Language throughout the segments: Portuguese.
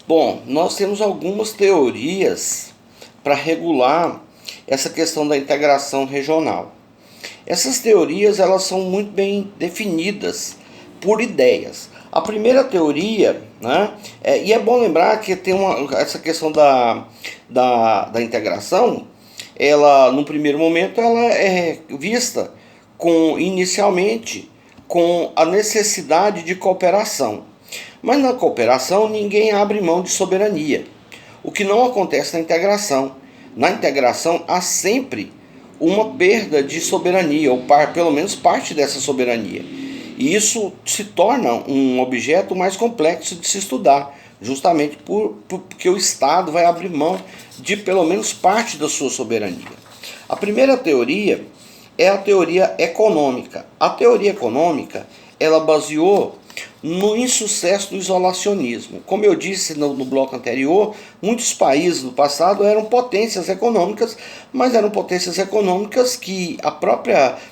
Bom, nós temos algumas teorias para regular essa questão da integração regional. Essas teorias elas são muito bem definidas por ideias. A primeira teoria, né, e é bom lembrar que tem essa questão da integração, ela no primeiro momento ela é vista inicialmente com a necessidade de cooperação. Mas na cooperação ninguém abre mão de soberania, o que não acontece na integração. Na integração há sempre uma perda de soberania, ou pelo menos parte dessa soberania. E isso se torna um objeto mais complexo de se estudar, justamente porque o Estado vai abrir mão de pelo menos parte da sua soberania. A primeira teoria é a teoria econômica. A teoria econômica, ela baseou no insucesso do isolacionismo. Como eu disse no bloco anterior, muitos países do passado eram potências econômicas, mas eram potências econômicas que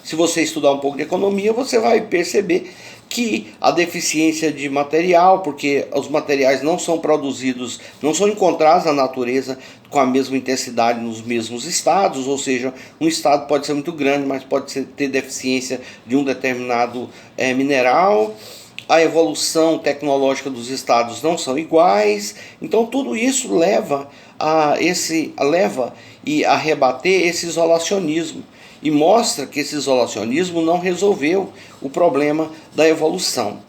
se você estudar um pouco de economia, você vai perceber que a deficiência de material, porque os materiais não são produzidos, não são encontrados na natureza com a mesma intensidade nos mesmos estados, ou seja, um estado pode ser muito grande, mas pode ter deficiência de um determinado mineral. A evolução tecnológica dos estados não são iguais, então tudo isso leva a rebater esse isolacionismo e mostra que esse isolacionismo não resolveu o problema da evolução.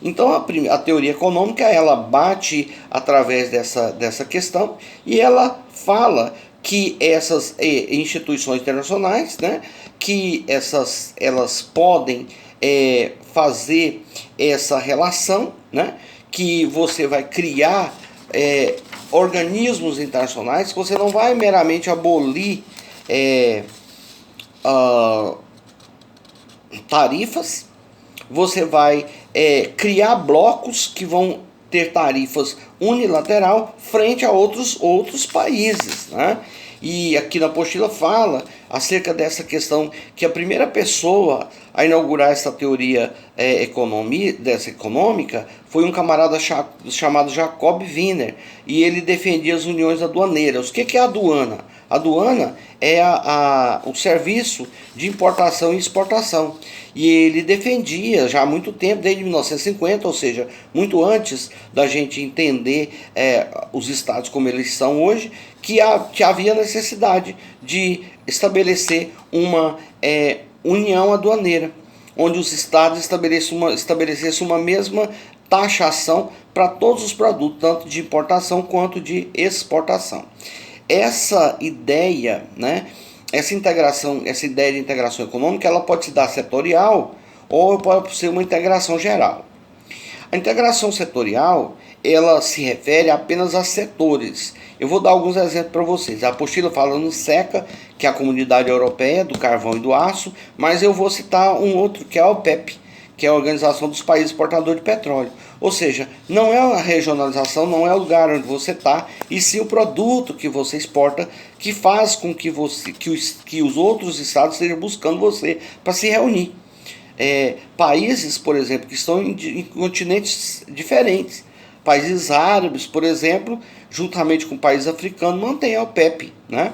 Então a teoria econômica ela bate através dessa questão e ela fala que essas instituições internacionais, né, que elas podem fazer essa relação, né, que você vai criar organismos internacionais, que você não vai meramente abolir tarifas, você vai criar blocos que vão ter tarifas unilateral frente a outros países, né? E aqui na apostila fala acerca dessa questão que a primeira pessoa a inaugurar essa teoria econômica foi um camarada chamado Jacob Wiener, e ele defendia as uniões aduaneiras. O que é a aduana? A aduana é o serviço de importação e exportação. E ele defendia já há muito tempo, desde 1950, ou seja, muito antes da gente entender os estados como eles são hoje, que havia necessidade de estabelecer uma união aduaneira, onde os estados estabelecessem uma mesma taxação para todos os produtos, tanto de importação quanto de exportação. Essa ideia, né, essa ideia de integração econômica, ela pode se dar setorial ou pode ser uma integração geral. A integração setorial, ela se refere apenas a setores. Eu vou dar alguns exemplos para vocês. A apostila fala no SECA, que é a Comunidade Europeia do Carvão e do Aço, mas eu vou citar um outro, que é a OPEP, que é a Organização dos Países Exportadores de Petróleo. Ou seja, não é a regionalização, não é o lugar onde você está, e sim o produto que você exporta, que faz com que os outros estados estejam buscando você para se reunir. Países, por exemplo, que estão em continentes diferentes. Países árabes, por exemplo, juntamente com países africanos, mantêm a OPEP, né?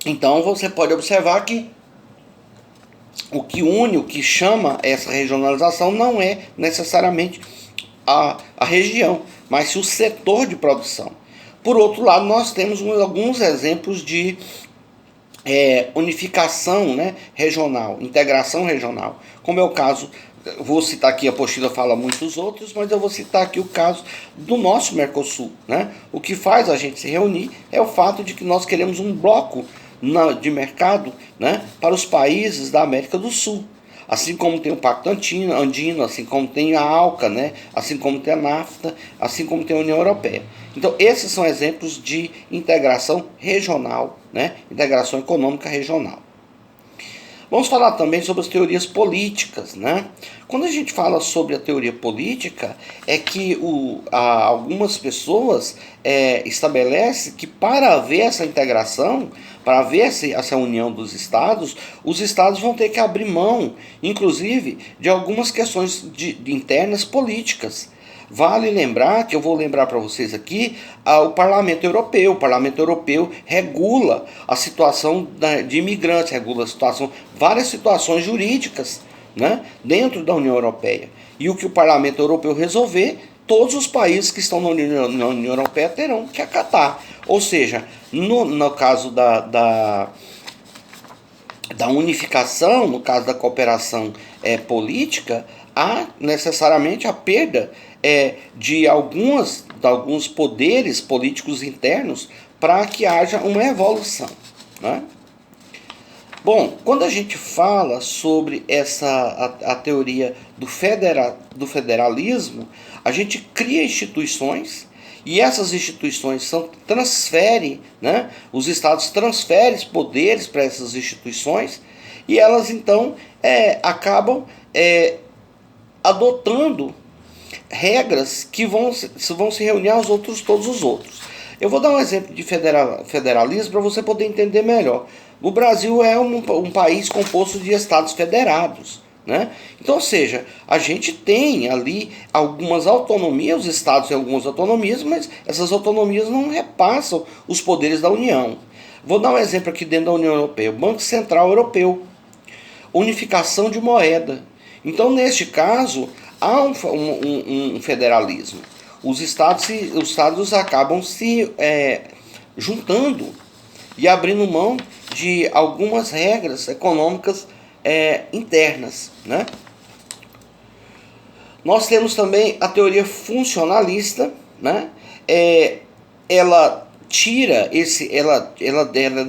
Então você pode observar que o que une, o que chama essa regionalização não é necessariamente a região, mas sim o setor de produção. Por outro lado, nós temos alguns exemplos de unificação, né, regional, integração regional, como é o caso, vou citar aqui, a apostila fala muitos outros, mas eu vou citar aqui o caso do nosso Mercosul, né? O que faz a gente se reunir é o fato de que nós queremos um bloco de mercado, né, para os países da América do Sul. Assim como tem o Pacto Andino, assim como tem a ALCA, né, assim como tem a NAFTA, assim como tem a União Europeia. Então, esses são exemplos de integração regional, né, integração econômica regional. Vamos falar também sobre as teorias políticas, né? Quando a gente fala sobre a teoria política, é que algumas pessoas estabelecem que para haver essa integração, para haver essa união dos estados, os estados vão ter que abrir mão, inclusive, de algumas questões internas políticas. Vale lembrar, que eu vou lembrar para vocês aqui, o Parlamento Europeu. O Parlamento Europeu regula a situação de imigrantes, regula a situação, várias situações jurídicas, né, dentro da União Europeia. E o que o Parlamento Europeu resolver, todos os países que estão na União Europeia terão que acatar. Ou seja, no caso da unificação, no caso da cooperação política, há necessariamente a perda de alguns poderes políticos internos para que haja uma evolução, né? Bom, quando a gente fala sobre a teoria do federalismo, a gente cria instituições e essas instituições transferem, né? Os estados transferem poderes para essas instituições e elas então acabam adotando regras que vão se reunir aos outros, todos os outros. Eu vou dar um exemplo de federalismo para você poder entender melhor. O Brasil é um país composto de estados federados, né? Então, ou seja, a gente tem ali algumas autonomias, os estados têm algumas autonomias, mas essas autonomias não repassam os poderes da União. Vou dar um exemplo aqui dentro da União Europeia, o Banco Central Europeu, unificação de moeda. Então, neste caso, há um federalismo. Os estados acabam se juntando e abrindo mão de algumas regras econômicas internas, né? Nós temos também a teoria funcionalista, né? Ela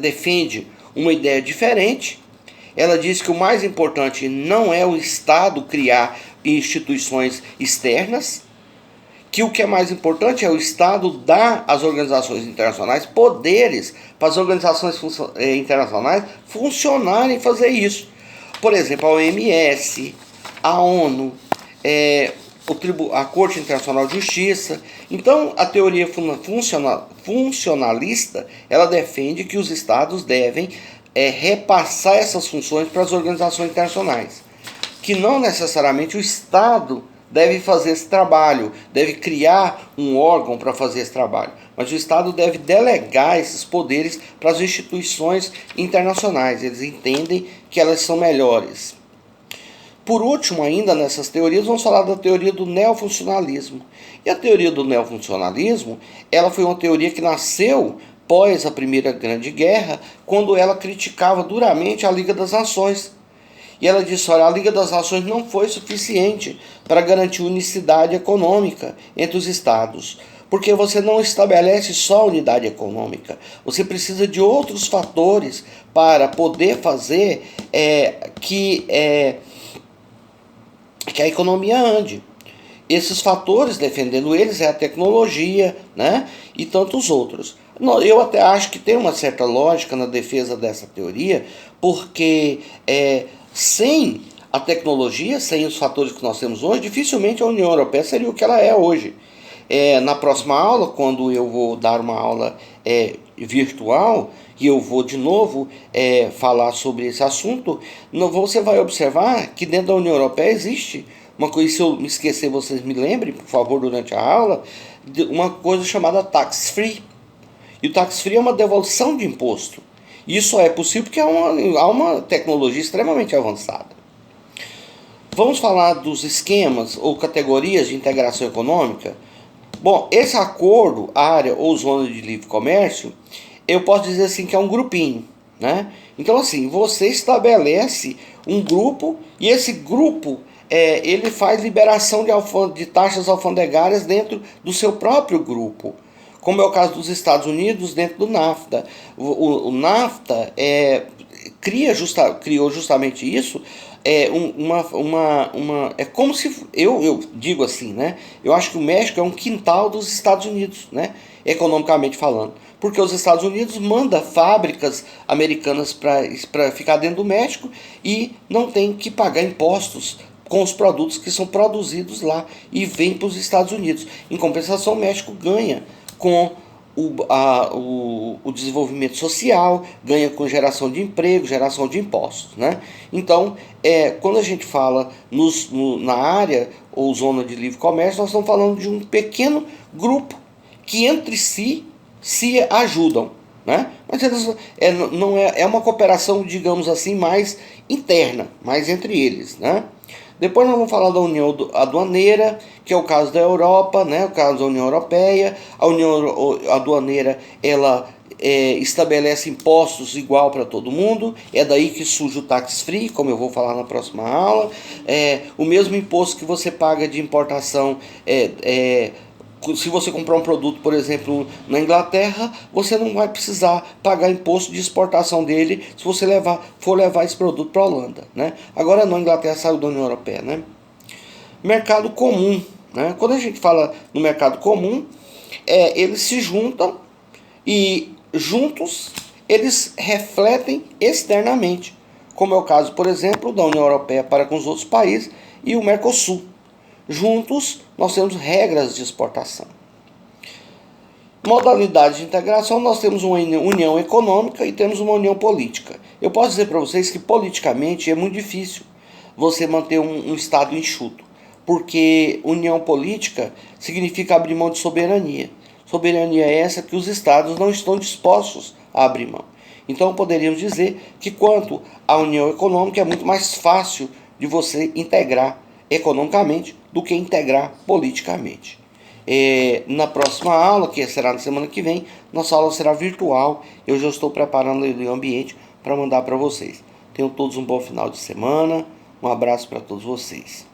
defende uma ideia diferente. Ela diz que o mais importante não é o Estado criar instituições externas, que o que é mais importante é o Estado dar às organizações internacionais poderes para as organizações internacionais funcionarem e fazer isso. Por exemplo, a OMS, a ONU, a Corte Internacional de Justiça. Então, a teoria funcionalista, ela defende que os Estados devem repassar essas funções para as organizações internacionais. Que não necessariamente o Estado deve fazer esse trabalho, deve criar um órgão para fazer esse trabalho, mas o Estado deve delegar esses poderes para as instituições internacionais. Eles entendem que elas são melhores. Por último, ainda nessas teorias, vamos falar da teoria do neofuncionalismo. E a teoria do neofuncionalismo, ela foi uma teoria que nasceu após a Primeira Grande Guerra, quando ela criticava duramente a Liga das Nações. E ela disse, olha, a Liga das Nações não foi suficiente para garantir unicidade econômica entre os estados, porque você não estabelece só a unidade econômica, você precisa de outros fatores para poder fazer que a economia ande. Esses fatores, defendendo eles, é a tecnologia, né, e tantos outros. Eu até acho que tem uma certa lógica na defesa dessa teoria, porque sem a tecnologia, sem os fatores que nós temos hoje, dificilmente a União Europeia seria o que ela é hoje. Na próxima aula, quando eu vou dar uma aula virtual, e eu vou de novo falar sobre esse assunto, você vai observar que dentro da União Europeia existe uma coisa, se eu me esquecer, vocês me lembrem, por favor, durante a aula, uma coisa chamada tax free. E o tax free é uma devolução de imposto. Isso é possível porque há uma tecnologia extremamente avançada. Vamos falar dos esquemas ou categorias de integração econômica? Bom, esse acordo, área ou zona de livre comércio, eu posso dizer assim que é um grupinho, né? Então assim, você estabelece um grupo e esse grupo ele faz liberação de taxas alfandegárias dentro do seu próprio grupo, como é o caso dos Estados Unidos dentro do NAFTA. O NAFTA criou justamente isso. É como se eu digo assim, né? Eu acho que o México é um quintal dos Estados Unidos, né? Economicamente falando, porque os Estados Unidos mandam fábricas americanas para ficar dentro do México e não tem que pagar impostos com os produtos que são produzidos lá e vêm para os Estados Unidos. Em compensação, o México ganha com o desenvolvimento social, ganha com geração de emprego, geração de impostos, né? Então, quando a gente fala na área ou zona de livre comércio, nós estamos falando de um pequeno grupo que entre si se ajudam, né? Mas eles, não é uma cooperação, digamos assim, mais interna, mais entre eles, né? Depois nós vamos falar da União Aduaneira, que é o caso da Europa, né? O caso da União Europeia. A União Aduaneira, ela estabelece impostos igual para todo mundo. É daí que surge o tax free, como eu vou falar na próxima aula. O mesmo imposto que você paga de importação se você comprar um produto, por exemplo, na Inglaterra, você não vai precisar pagar imposto de exportação dele se você for levar esse produto para a Holanda, né? Agora não, a Inglaterra saiu da União Europeia, né? Mercado comum, né? Quando a gente fala no mercado comum, eles se juntam e juntos eles refletem externamente, como é o caso, por exemplo, da União Europeia para com os outros países e o Mercosul. Juntos, nós temos regras de exportação. Modalidade de integração, nós temos uma união econômica e temos uma união política. Eu posso dizer para vocês que politicamente é muito difícil você manter um Estado enxuto, porque união política significa abrir mão de soberania. Soberania é essa que os Estados não estão dispostos a abrir mão. Então poderíamos dizer que quanto à união econômica é muito mais fácil de você integrar economicamente do que integrar politicamente. Na próxima aula, que será na semana que vem, nossa aula será virtual. Eu já estou preparando o ambiente para mandar para vocês. Tenham todos um bom final de semana. Um abraço para todos vocês.